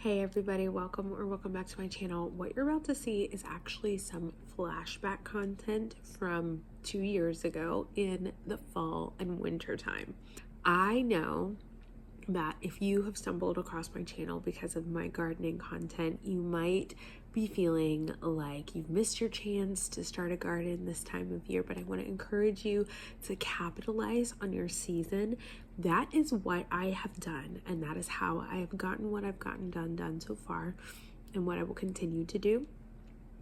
Hey everybody, welcome back to my channel. What you're about to see is actually some flashback content from 2 years ago in the fall and winter time. I know that if you have stumbled across my channel because of my gardening content, you might be feeling like you've missed your chance to start a garden this time of year, but I want to encourage you to capitalize on your season. That is what I have done, and that is how I have gotten what I've gotten done so far, and what I will continue to do.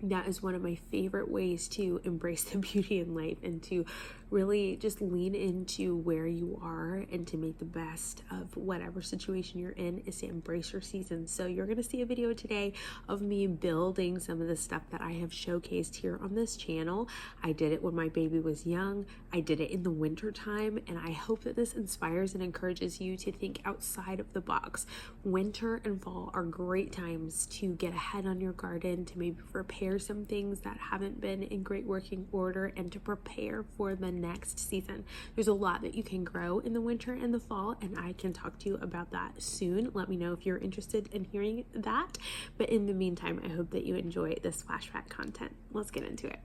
That is one of my favorite ways to embrace the beauty in life and to really just lean into where you are and to make the best of whatever situation you're in, is to embrace your season. So you're going to see a video today of me building some of the stuff that I have showcased here on this channel. I did it when my baby was young. I did it in the winter time, and I hope that this inspires and encourages you to think outside of the box. Winter and fall are great times to get ahead on your garden, to maybe repair some things that haven't been in great working order, and to prepare for the next season. There's a lot that you can grow in the winter and the fall, and I can talk to you about that soon. Let me know if you're interested in hearing that. But in the meantime, I hope that you enjoy this flashback content. Let's get into it.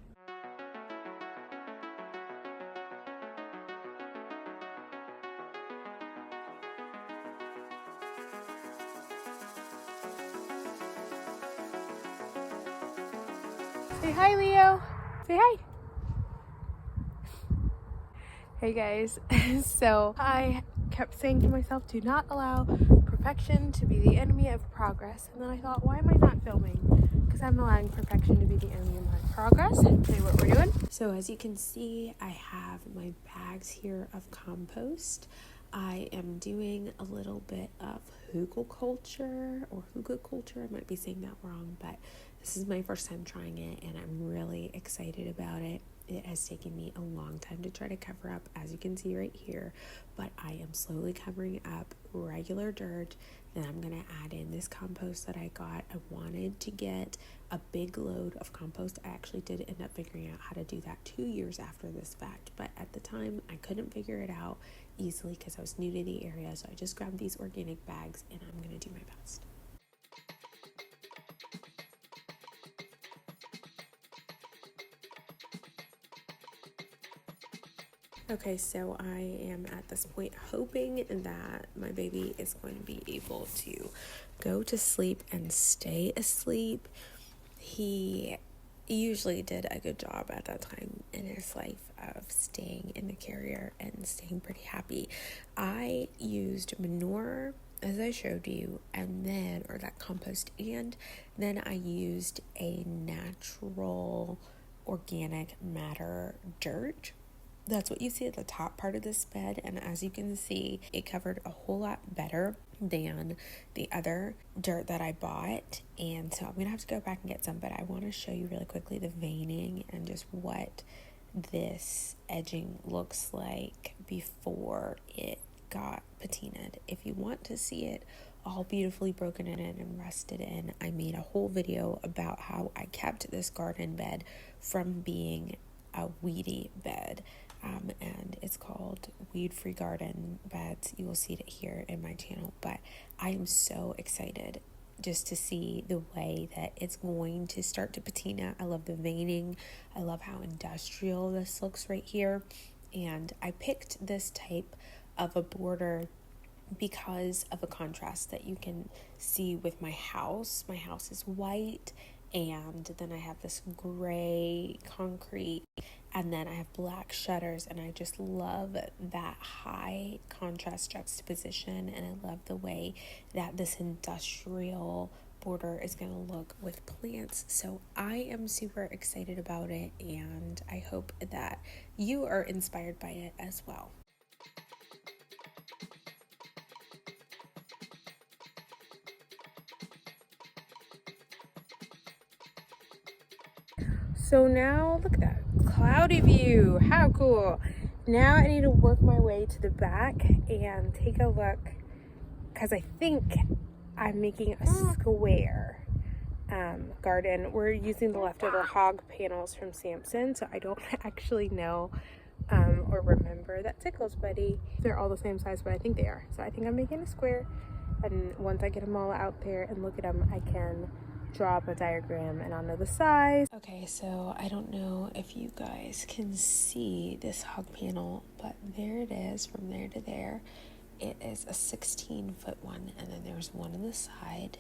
Say hi, Leo. Say hi. Hey guys, so I kept saying to myself, do not allow perfection to be the enemy of progress. And then I thought, why am I not filming? Because I'm allowing perfection to be the enemy of my progress. And tell you what we're doing. So as you can see, I have my bags here of compost. I am doing a little bit of hugelkultur or hugelkultur. I might be saying that wrong, but this is my first time trying it and I'm really excited about it. It has taken me a long time to try to cover up, as you can see right here, but I am slowly covering up regular dirt. Then I'm going to add in this compost that I got. I wanted to get a big load of compost. I actually did end up figuring out how to do that 2 years after this fact, but at the time I couldn't figure it out easily because I was new to the area. So I just grabbed these organic bags and I'm going to do my best. Okay, so I am at this point hoping that my baby is going to be able to go to sleep and stay asleep. He usually did a good job at that time in his life of staying in the carrier and staying pretty happy. I used manure, as I showed you, and then, or that compost, and then I used a natural organic matter dirt. That's what you see at the top part of this bed, and as you can see, it covered a whole lot better than the other dirt that I bought. And so I'm gonna have to go back and get some, but I want to show you really quickly the veining and just what this edging looks like before it got patinaed. If you want to see it all beautifully broken in and rusted in, I made a whole video about how I kept this garden bed from being a weedy bed. And it's called Weed Free Garden Beds. You will see it here in my channel, but I am so excited just to see the way that it's going to start to patina. I love the veining. I love how industrial this looks right here. And I picked this type of a border because of a contrast that you can see with my house. My house is white, and then I have this gray concrete, and then I have black shutters, and I just love that high contrast juxtaposition, and I love the way that this industrial border is going to look with plants. So I am super excited about it, and I hope that you are inspired by it as well. So now, look at that cloudy view. How cool. Now I need to work my way to the back and take a look, because I think I'm making a square garden. We're using the leftover hog panels from Samson, so I don't actually know or remember that tickles, buddy. They're all the same size, but I think they are. So I think I'm making a square, And once I get them all out there and look at them, I can draw up a diagram and I'll know the size. Okay, so I don't know if you guys can see this hog panel, but there it is from there to there. It is a 16-foot one, and then there's one on the side.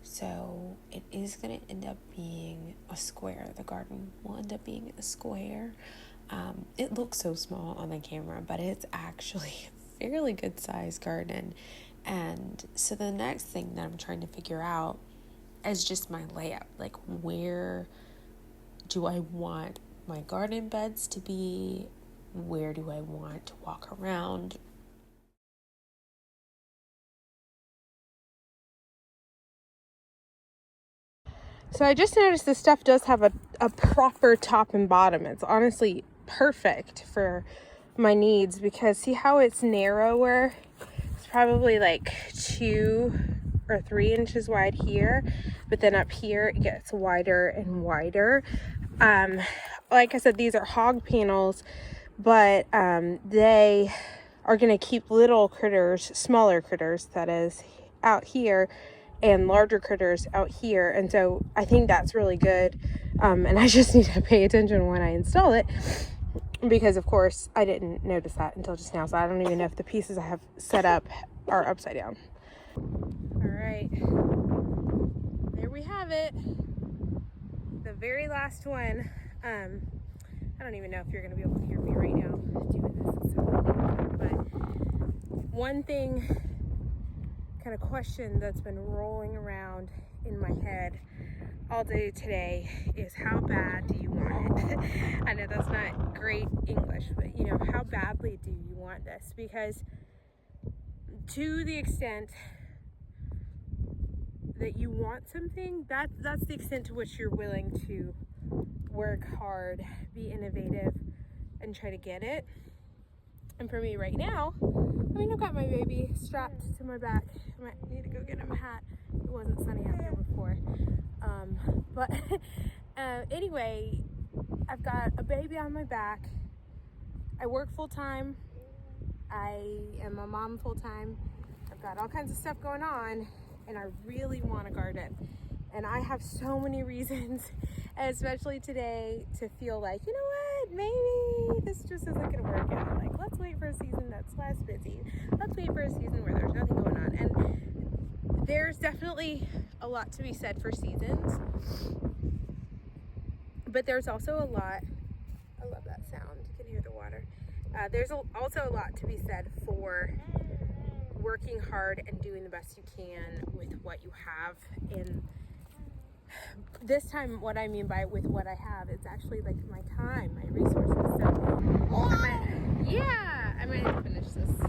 So it is going to end up being a square. The garden will end up being a square. It looks so small on the camera, but it's actually a fairly good sized garden. And so the next thing that I'm trying to figure out is just my layout. Like, where do I want my garden beds to be? Where do I want to walk around? So I just noticed this stuff does have a proper top and bottom. It's honestly perfect for my needs, because see how it's narrower? It's probably like 2 or 3 inches wide here, but then up here it gets wider and wider. Like I said, these are hog panels, but they are going to keep little critters, smaller critters that is, out here, and larger critters out here. And so I think that's really good. And I just need to pay attention when I install it, because of course I didn't notice that until just now. So I don't even know if the pieces I have set up are upside down. All right, there we have it. The very last one. I don't even know if you're gonna be able to hear me right now doing this. It's so windy. But one thing, kind of question that's been rolling around in my head all day today is, how bad do you want it? I know that's not great English, but you know, how badly do you want this? Because to the extent that you want something, that's the extent to which you're willing to work hard, be innovative, and try to get it. And for me right now, I mean, I've got my baby strapped to my back. I might need to go get him a hat. It wasn't sunny out here before. But anyway, I've got a baby on my back. I work full time. I am a mom full time. I've got all kinds of stuff going on, and I really want a garden. And I have so many reasons, especially today, to feel like, you know what, maybe this just isn't going to work out. Like, let's wait for a season that's less busy. Let's wait for a season where there's nothing going on. And there's definitely a lot to be said for seasons, but there's also a lot, I love that sound, you can hear the water. There's also a lot to be said for working hard and doing the best you can with what you have. And this time, what I mean by with what I have, it's actually like my time, my resources. So I might finish this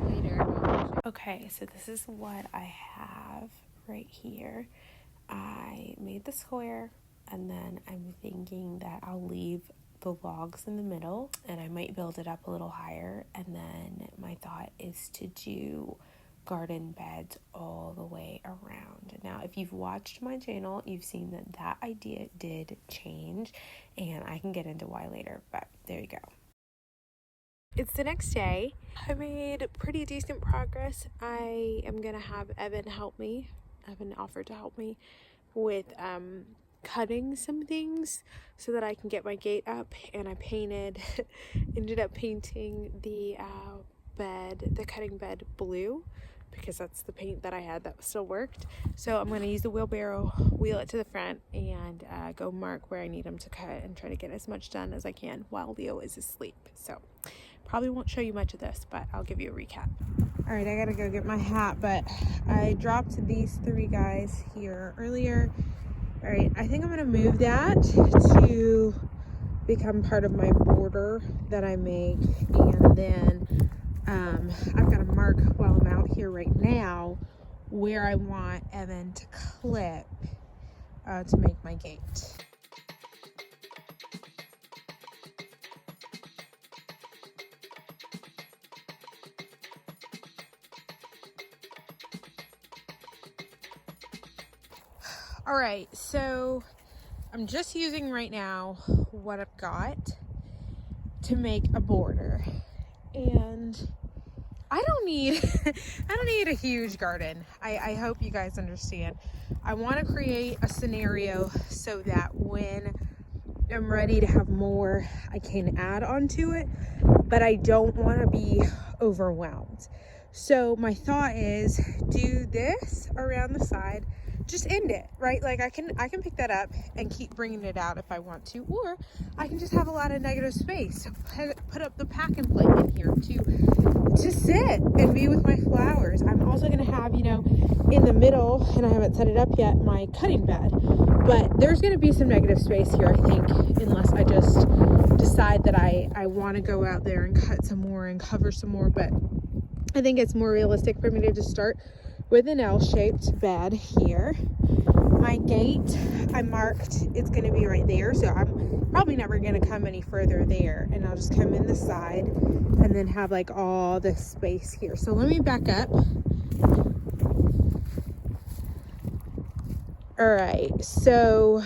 later. Okay, so this is what I have right here. I made the square, and then I'm thinking that I'll leave the logs in the middle, and I might build it up a little higher. And then my thought is to do garden beds all the way around. Now, if you've watched my channel, you've seen that that idea did change, and I can get into why later, but there you go. It's the next day. I made pretty decent progress. I am gonna have Evan help me. Evan offered to help me with cutting some things so that I can get my gate up, and I ended up painting the cutting bed blue, because that's the paint that I had that still worked. So I'm going to use the wheelbarrow, wheel it to the front, and go mark where I need them to cut and try to get as much done as I can while Leo is asleep. So probably won't show you much of this, but I'll give you a recap. All right, I gotta go get my hat, but I dropped these 3 guys here earlier. All right, I think I'm gonna move that to become part of my border that I make, and then I've got to mark while I'm out here right now where I want Evan to clip to make my gate. All right, so I'm just using right now what I've got to make a border, and I don't need a huge garden. I hope you guys understand. I want to create a scenario so that when I'm ready to have more, I can add onto it, but I don't want to be overwhelmed. So my thought is do this around the side, just end it, right? Like I can pick that up and keep bringing it out if I want to, or I can just have a lot of negative space. Put up the packing plate in here to sit and be with my flowers. I'm also going to have, you know, in the middle, and I haven't set it up yet, my cutting bed. But there's going to be some negative space here, I think, unless I just decide that I want to go out there and cut some more and cover some more. But I think it's more realistic for me to just start with an L-shaped bed here. My gate, I marked, it's going to be right there, so I'm probably never going to come any further there, and I'll just come in the side and then have like all this space here. So let me back up. All right, so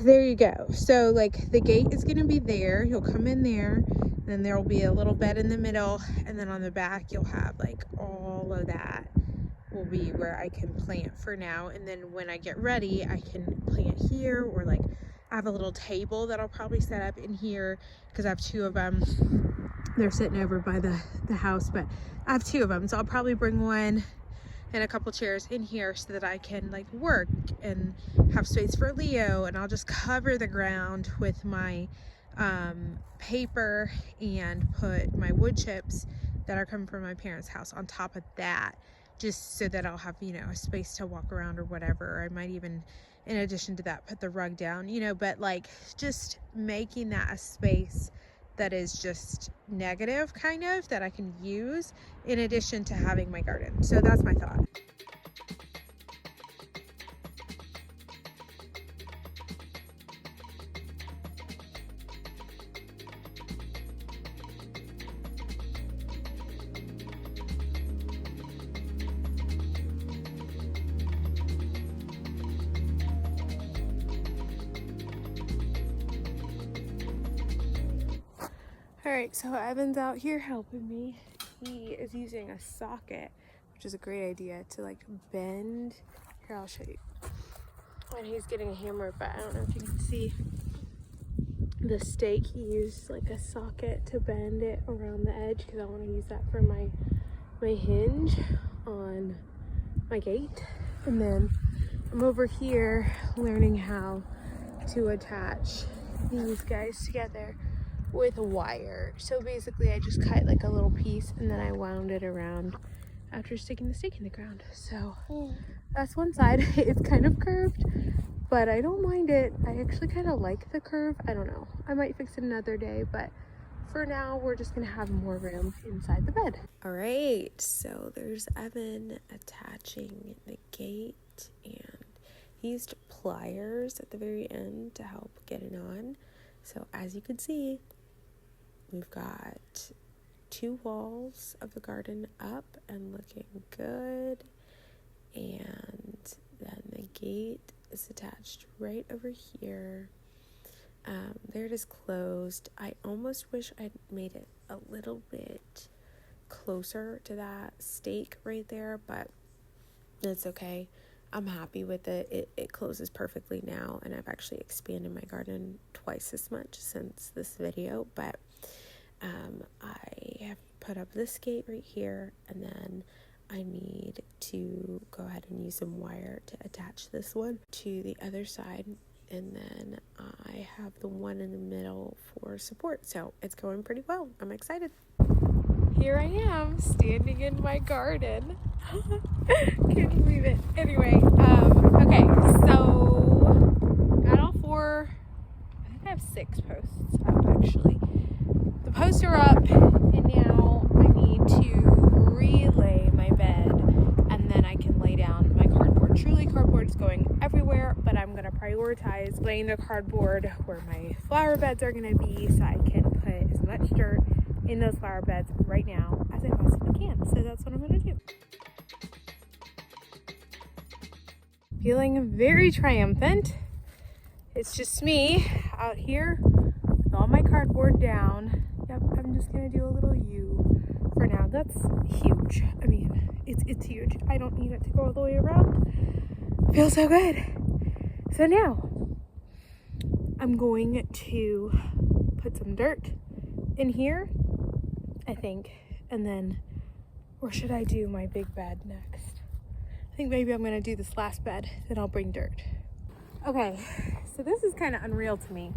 there you go. So like the gate is going to be there. You'll come in there, then there will be a little bed in the middle, and then on the back you'll have like all of that will be where I can plant for now. And then when I get ready, I can plant here, or like I have a little table that I'll probably set up in here because I have two of them. They're sitting over by the house, but I have two of them, so I'll probably bring one and a couple chairs in here so that I can like work and have space for Leo. And I'll just cover the ground with my paper and put my wood chips that are coming from my parents' house on top of that, just so that I'll have, you know, a space to walk around or whatever. I might even, in addition to that, put the rug down, you know, but like just making that a space that is just negative, kind of, that I can use in addition to having my garden. So that's my thought. All right, so Evan's out here helping me. He is using a socket, which is a great idea, to like bend. Here, I'll show you. And he's getting a hammer, but I don't know if you can see the stake. He used like a socket to bend it around the edge because I want to use that for my hinge on my gate. And then I'm over here learning how to attach these guys together with wire. So basically I just cut like a little piece and then I wound it around after sticking the stake in the ground. So that's one side. It's kind of curved, but I don't mind it. I actually kind of like the curve. I don't know, I might fix it another day, but for now we're just gonna have more room inside the bed. All right, so there's Evan attaching the gate, and he used pliers at the very end to help get it on. So as you can see, we've got 2 walls of the garden up and looking good, and then the gate is attached right over here. There it is closed. I almost wish I'd made it a little bit closer to that stake right there, but it's okay. I'm happy with it. It closes perfectly now, and I've actually expanded my garden twice as much since this video, but I have put up this gate right here, and then I need to go ahead and use some wire to attach this one to the other side, and then I have the one in the middle for support. So it's going pretty well. I'm excited. Here I am standing in my garden. Can't believe it. Anyway, okay, so got all 4, I think I have 6 posts up actually. The posts are up, and now I need to relay my bed, and then I can lay down my cardboard. Truly, cardboard is going everywhere, but I'm going to prioritize laying the cardboard where my flower beds are going to be, so I can put as much dirt in those flower beds right now as I possibly can. So that's what I'm going to do. Feeling very triumphant. It's just me out here with all my cardboard down, Yep, I'm just gonna do a little U for now. That's huge. I mean, it's huge. I don't need it to go all the way around. Feels so good. So now I'm going to put some dirt in here, I think, and then, or should I do my big bed next? I think maybe I'm gonna do this last bed, then I'll bring dirt. Okay, so this is kind of unreal to me.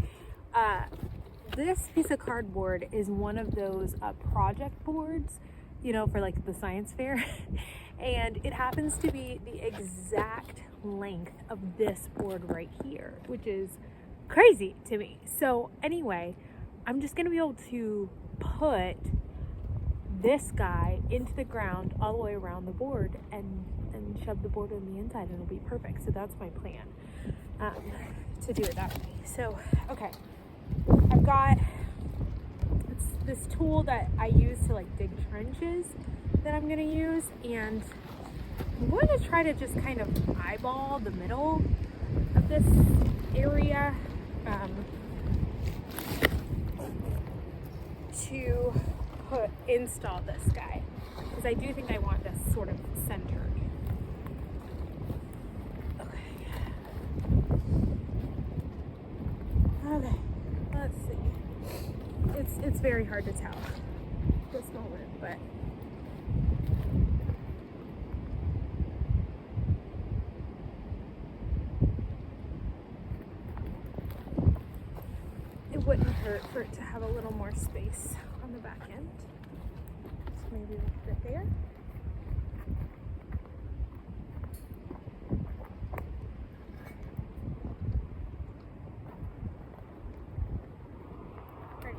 This piece of cardboard is one of those project boards, you know, for like the science fair. And it happens to be the exact length of this board right here, which is crazy to me. So anyway, I'm just gonna be able to put this guy into the ground all the way around the board and shove the board on the inside, and it'll be perfect. So that's my plan, to do it that way. So, okay. I've got this tool that I use to like dig trenches that I'm gonna use, and I'm going to try to just kind of eyeball the middle of this area to install this guy, because I do think I want this sort of centered. Okay, let's see. It's very hard to tell this moment, but it wouldn't hurt for it to have a little more space on the back end. So maybe we'll put it there.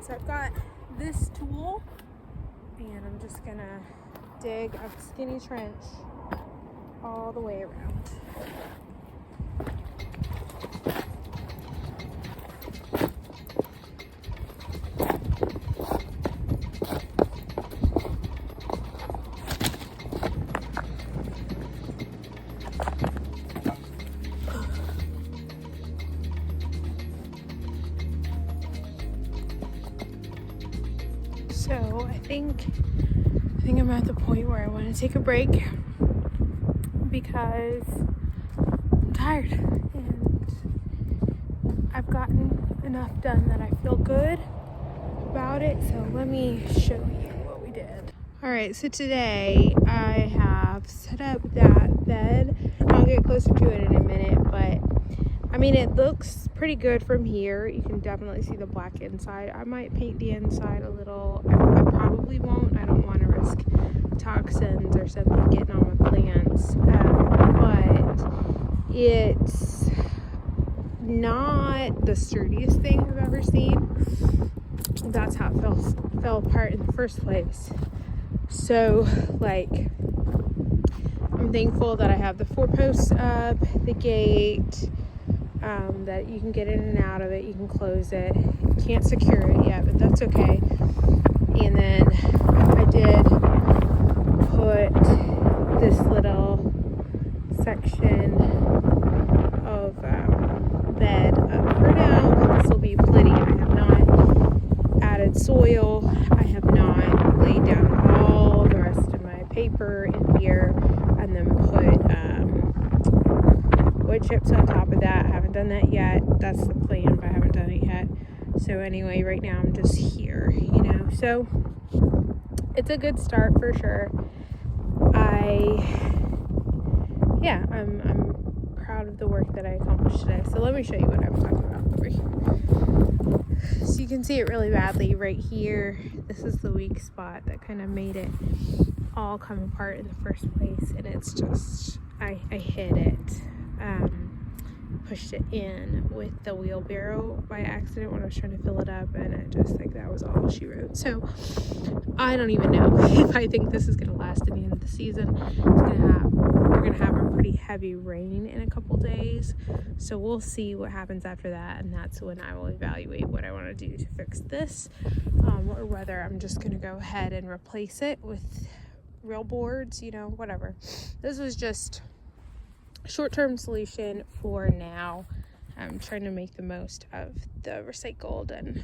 So I've got this tool, and I'm just gonna dig a skinny trench all the way around. So I think I'm at the point where I want to take a break because I'm tired and I've gotten enough done that I feel good about it. So let me show you what we did. All right, so today I have set up that bed. I'll get closer to it in a minute, but I mean, it looks pretty good from here. You can definitely see the black inside. I might paint the inside a little. I probably won't. I don't want to risk toxins or something getting on my plants. But it's not the sturdiest thing I've ever seen. That's how it fell apart in the first place. So, like, I'm thankful that I have the 4 posts up, the gate, that you can get in and out of it. You can close it. You can't secure it yet, but that's okay. And then I did put this little section of bed up for now. This will be plenty. I have not added soil. I have not laid down all the rest of my paper in here and then put wood chips on top of that. I haven't done that yet. That's the plan, but I haven't done it yet. So anyway, right now I'm just here, you know. So it's a good start for sure. I'm proud of the work that I accomplished today. So let me show you what I'm talking about over here. So you can see it really badly right here. This is the weak spot that kind of made it all come apart in the first place, and it's just I hit it. Pushed it in with the wheelbarrow by accident when I was trying to fill it up, and it just, like, that was all she wrote. So I don't even know if I think this is gonna last to the end of the season. We're gonna have a pretty heavy rain in a couple days, so we'll see what happens after that, and that's when I will evaluate what I want to do to fix this, or whether I'm just gonna go ahead and replace it with real boards, you know, whatever. This was just short-term solution for now. I'm trying to make the most of the recycled and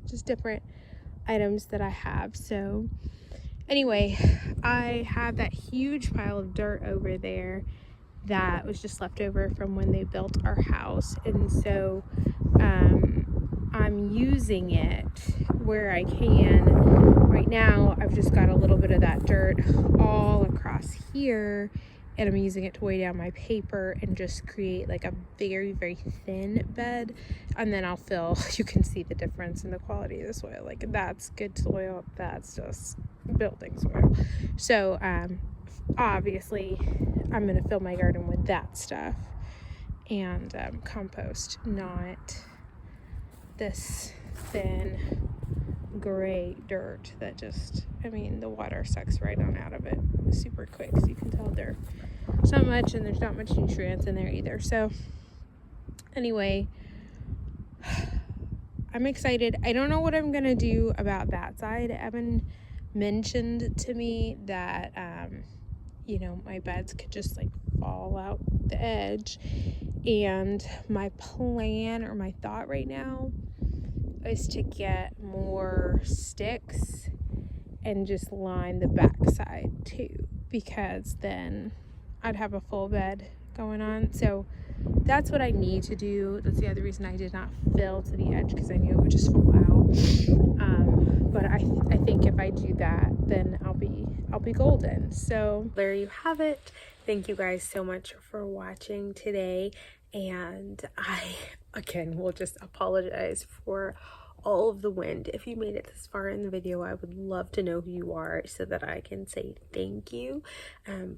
just different items that I have. So anyway, I have that huge pile of dirt over there that was just left over from when they built our house, and so I'm using it where I can. Right now I've just got a little bit of that dirt all across here, and I'm using it to weigh down my paper and just create like a very, very thin bed. And then I'll fill, you can see the difference in the quality of the soil. Like, that's good soil, that's just building soil. So obviously I'm gonna fill my garden with that stuff and compost, not this thin gray dirt that just, I mean, the water sucks right on out of it super quick. So you can tell there's not much, and there's not much nutrients in there either. So anyway, I'm excited. I don't know what I'm gonna do about that side. Evan mentioned to me that you know, my beds could just like fall out the edge, and my plan or my thought right now is to get more sticks and just line the back side too, because then I'd have a full bed going on. So that's what I need to do. That's the other reason I did not fill to the edge, because I knew it would just fall out. But I think if I do that, then I'll be golden. So there you have it. Thank you guys so much for watching today, and I again will just apologize for all of the wind. If you made it this far in the video, I would love to know who you are so that I can say thank you.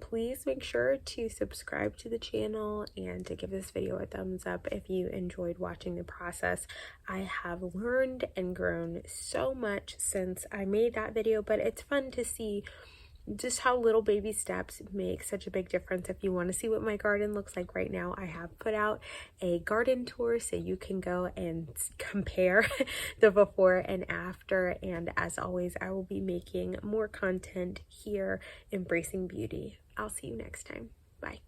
Please make sure to subscribe to the channel and to give this video a thumbs up if you enjoyed watching the process. I have learned and grown so much since I made that video, but it's fun to see just how little baby steps make such a big difference. If you want to see what my garden looks like right now, I have put out a garden tour so you can go and compare the before and after. And as always, I will be making more content here, embracing beauty. I'll see you next time. Bye.